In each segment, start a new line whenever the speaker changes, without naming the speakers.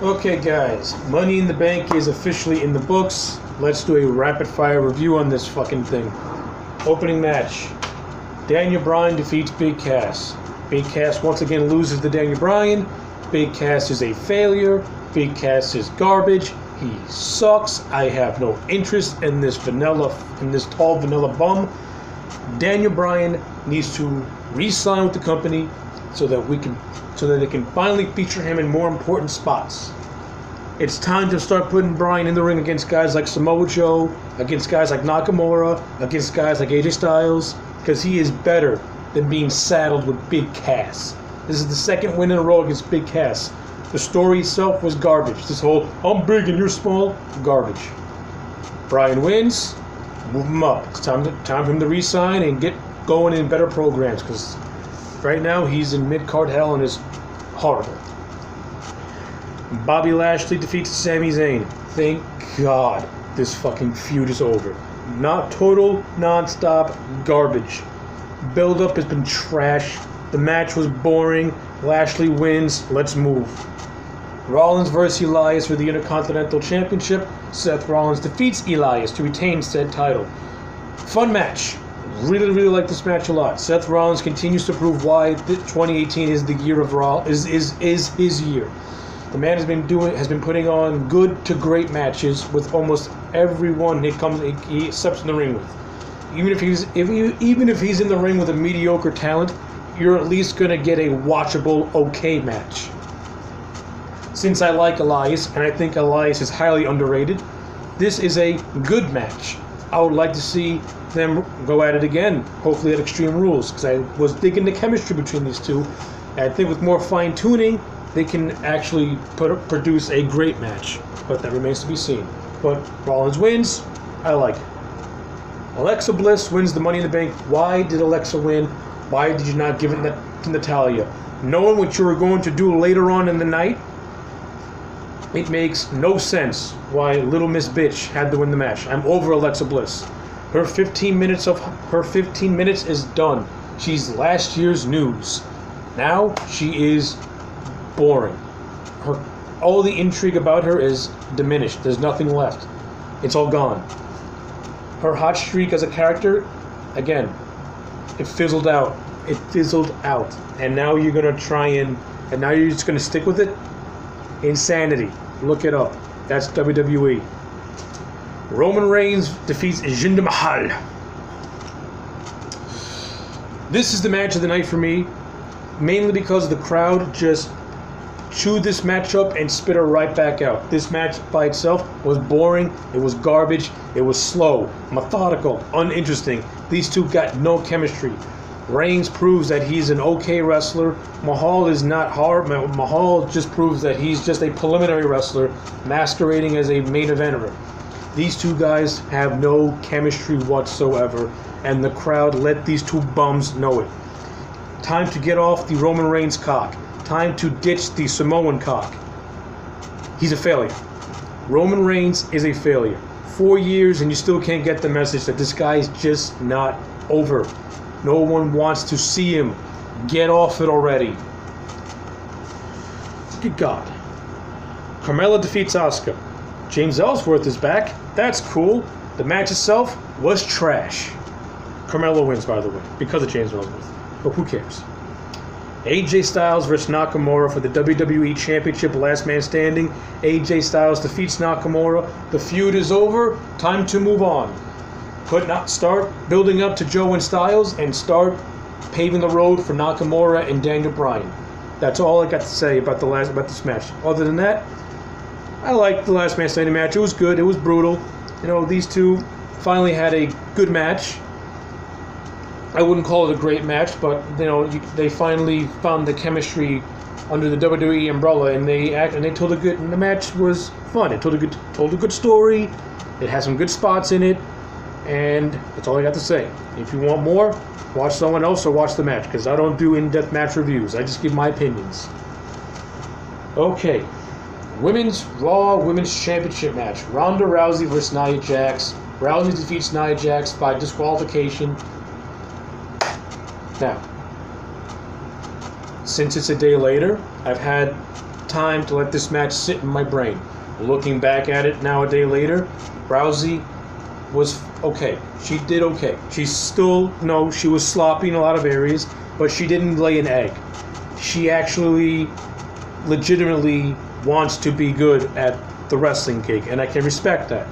Okay, guys, Money in the Bank is officially in the books. Let's do a rapid-fire review on this fucking thing. Opening match. Daniel Bryan defeats Big Cass. Big Cass once again loses to Daniel Bryan. Big Cass is a failure. Big Cass is garbage. He sucks. I have no interest in this tall vanilla bum. Daniel Bryan needs to re-sign with the company so that they can finally feature him in more important spots. It's time to start putting Bryan in the ring against guys like Samoa Joe, against guys like Nakamura, against guys like AJ Styles, because he is better than being saddled with Big Cass. This is the second win in a row against Big Cass. The story itself was garbage. This whole, I'm big and you're small, garbage. Bryan wins, move him up. It's time for him to re-sign and get going in better programs, because right now he's in mid-card hell and is horrible. Bobby Lashley defeats Sami Zayn. Thank God this fucking feud is over. Not total, non-stop garbage. Build-up has been trash. The match was boring. Lashley wins. Let's move. Rollins versus Elias for the Intercontinental Championship. Seth Rollins defeats Elias to retain said title. Fun match. Really, really like this match a lot. Seth Rollins continues to prove why 2018 is the year of Raw. Is his year. The man has been putting on good to great matches with almost everyone he steps in the ring with. Even if he's in the ring with a mediocre talent, you're at least gonna get a watchable, okay match. Since I like Elias, and I think Elias is highly underrated, this is a good match. I would like to see them go at it again, hopefully at Extreme Rules, because I was digging the chemistry between these two. And I think with more fine-tuning, they can actually produce a great match. But that remains to be seen. But Rollins wins. I like it. Alexa Bliss wins the Money in the Bank. Why did Alexa win? Why did you not give it to Natalya? Knowing what you were going to do later on in the night, it makes no sense why Little Miss Bitch had to win the match. I'm over Alexa Bliss. Her 15 minutes is done. She's last year's news. Now she is boring. All the intrigue about her is diminished. There's nothing left. It's all gone. Her hot streak as a character, again, it fizzled out. It fizzled out. And now you're gonna and now you're just gonna stick with it? Insanity. Look it up. That's WWE. Roman Reigns defeats Jinder Mahal. This is the match of the night for me, mainly because the crowd just chewed this match up and spit her right back out. This match by itself was boring, it was garbage, it was slow, methodical, uninteresting. These two got no chemistry. Reigns proves that he's an okay wrestler. Mahal is not hard. Mahal just proves that he's just a preliminary wrestler masquerading as a main eventer. These two guys have no chemistry whatsoever, and the crowd let these two bums know it. Time to get off the Roman Reigns cock. Time to ditch the Samoan cock. He's a failure. Roman Reigns is a failure. 4 years and you still can't get the message that this guy is just not over. No one wants to see him. Get off it already. Good God. Carmella defeats Asuka. James Ellsworth is back. That's cool. The match itself was trash. Carmella wins, by the way, because of James Ellsworth. But who cares? AJ Styles versus Nakamura for the WWE Championship, last man standing. AJ Styles defeats Nakamura. The feud is over. Time to move on. Start building up to Joe and Styles and start paving the road for Nakamura and Daniel Bryan. That's all I got to say about this match. Other than that, I liked the last man standing match. It was good. It was brutal. You know, these two finally had a good match. I wouldn't call it a great match, but you know, they finally found the chemistry under the WWE umbrella, and they told a good. And the match was fun. It told a good story. It had some good spots in it. And that's all I got to say. If you want more, watch someone else or watch the match, because I don't do in-depth match reviews. I just give my opinions. Okay. Raw Women's Championship match. Ronda Rousey versus Nia Jax. Rousey defeats Nia Jax by disqualification. Now, since it's a day later, I've had time to let this match sit in my brain. Looking back at it now a day later, Rousey was okay. She did okay. She's still, no, she was sloppy in a lot of areas, but she didn't lay an egg. She actually legitimately wants to be good at the wrestling gig, and I can respect that.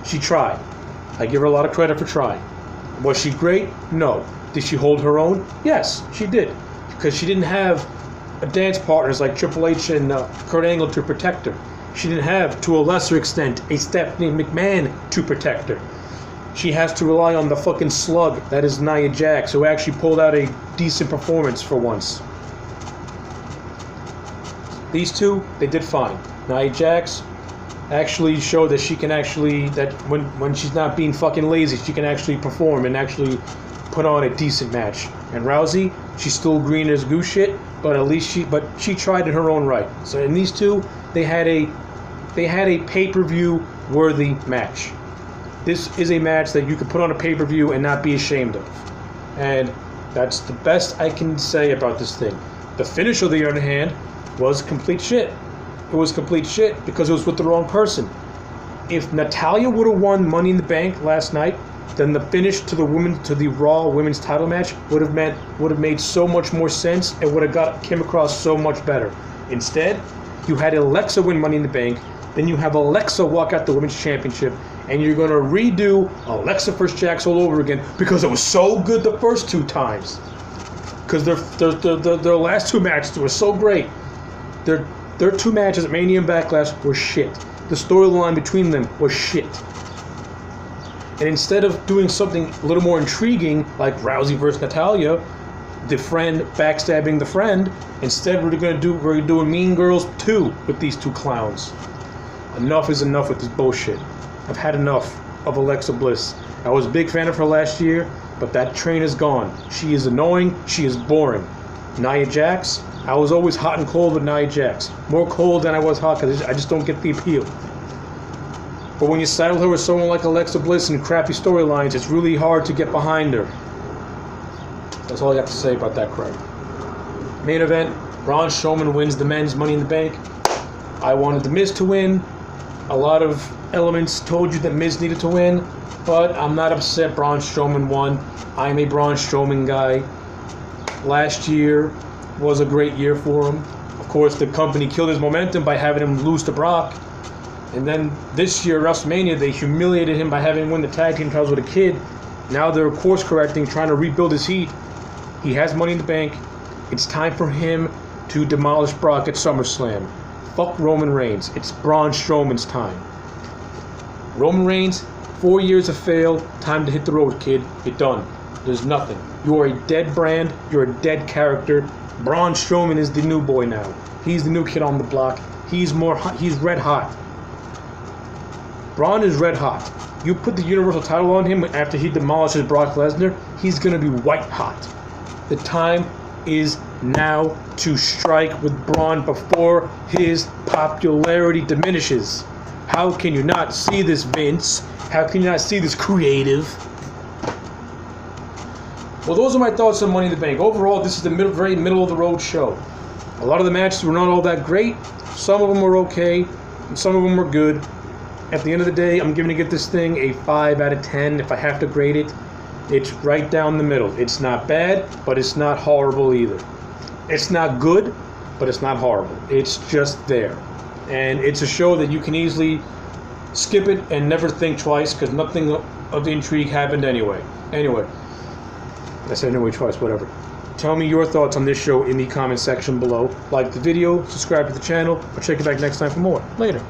She tried. I give her a lot of credit for trying. Was she great? No. Did she hold her own? Yes, she did. Because she didn't have dance partners like Triple H and Kurt Angle to protect her. She didn't have, to a lesser extent, a Stephanie McMahon to protect her. She has to rely on the fucking slug that is Nia Jax, who actually pulled out a decent performance for once. These two, they did fine. Nia Jax actually showed that she can actually, that when she's not being fucking lazy, she can actually perform and actually put on a decent match. And Rousey, she's still green as goose shit, but at least she tried in her own right. So in these two, they had a pay-per-view worthy match. This is a match that you could put on a pay-per-view and not be ashamed of. And that's the best I can say about this thing. The finish, on the other hand, was complete shit. It was complete shit because it was with the wrong person. If Natalya would have won Money in the Bank last night, then the finish to the Raw Women's title match would have made so much more sense and would have came across so much better. Instead, you had Alexa win Money in the Bank, then you have Alexa walk out the Women's Championship, and you're going to redo Alexa vs. Jax all over again because it was so good the first two times. Because their last two matches were so great. Their two matches at Mania and Backlash were shit. The storyline between them was shit. And instead of doing something a little more intriguing, like Rousey versus Natalya, the friend backstabbing the friend, instead we're doing Mean Girls 2 with these two clowns. Enough is enough with this bullshit. I've had enough of Alexa Bliss. I was a big fan of her last year, but that train is gone. She is annoying. She is boring. Nia Jax, I was always hot and cold with Nia Jax. More cold than I was hot because I just don't get the appeal. But when you saddle her with someone like Alexa Bliss and crappy storylines, it's really hard to get behind her. That's all I have to say about that crap. Main event, Braun Strowman wins the men's Money in the Bank. I wanted The Miz to win. A lot of elements told you that Miz needed to win, but I'm not upset Braun Strowman won. I'm a Braun Strowman guy. Last year was a great year for him. Of course, the company killed his momentum by having him lose to Brock. And then this year, WrestleMania, they humiliated him by having him win the tag team titles with a kid. Now they're course correcting, trying to rebuild his heat. He has Money in the Bank. It's time for him to demolish Brock at SummerSlam. Fuck Roman Reigns. It's Braun Strowman's time. Roman Reigns, 4 years of fail. Time to hit the road, kid. You're done. There's nothing. You are a dead brand. You're a dead character. Braun Strowman is the new boy now. He's the new kid on the block. He's red hot. Braun is red hot. You put the Universal title on him after he demolishes Brock Lesnar, he's going to be white hot. The time is now to strike with Braun before his popularity diminishes. How can you not see this, Vince? How can you not see this, creative? Well, those are my thoughts on Money in the Bank. Overall, this is the very middle of the road show. A lot of the matches were not all that great. Some of them were okay, and some of them were good. At the end of the day, I'm going to give this thing a 5 out of 10 if I have to grade it. It's right down the middle. It's not bad, but it's not horrible either. It's not good, but it's not horrible. It's just there. And it's a show that you can easily skip it and never think twice because nothing of the intrigue happened anyway. Anyway, I said anyway twice, whatever. Tell me your thoughts on this show in the comment section below. Like the video, subscribe to the channel, or check it back next time for more. Later.